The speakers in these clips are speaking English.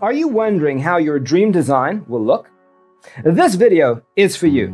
Are you wondering how your dream design will look? This video is for you.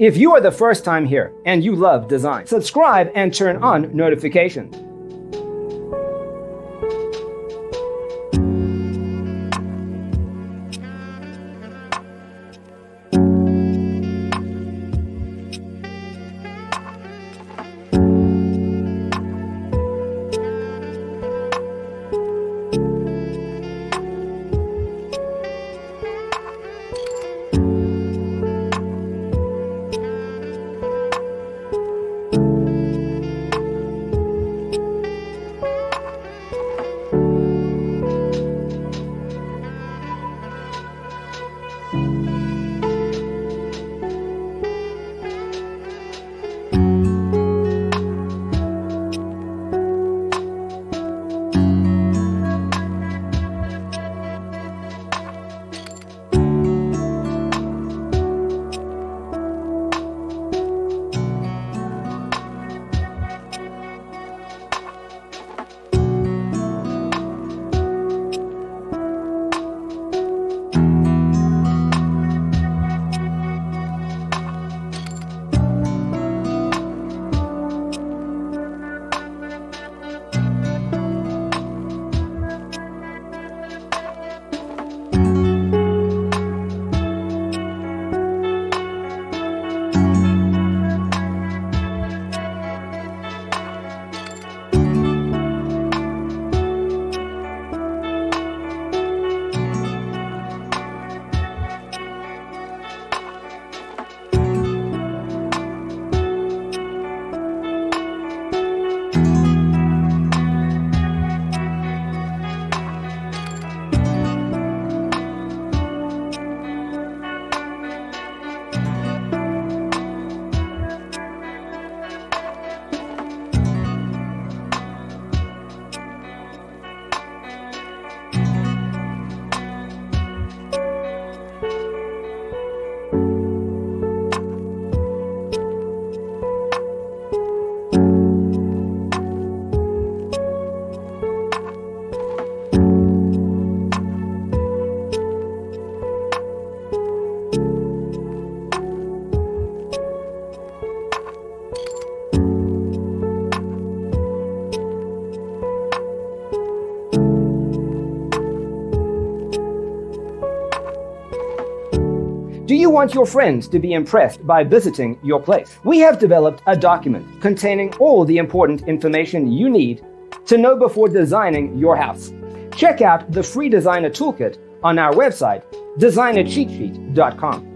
If you are the first time here and you love design, subscribe and turn on notifications. Do you want your friends to be impressed by visiting your place? We have developed a document containing all the important information you need to know before designing your house. Check out the free designer toolkit on our website, designercheatsheet.com.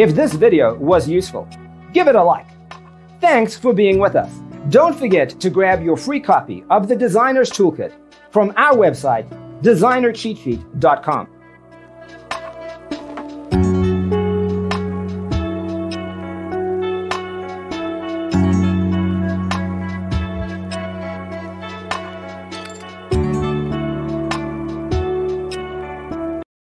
If this video was useful, give it a like. Thanks for being with us. Don't forget to grab your free copy of the Designer's Toolkit from our website, designercheatsheet.com.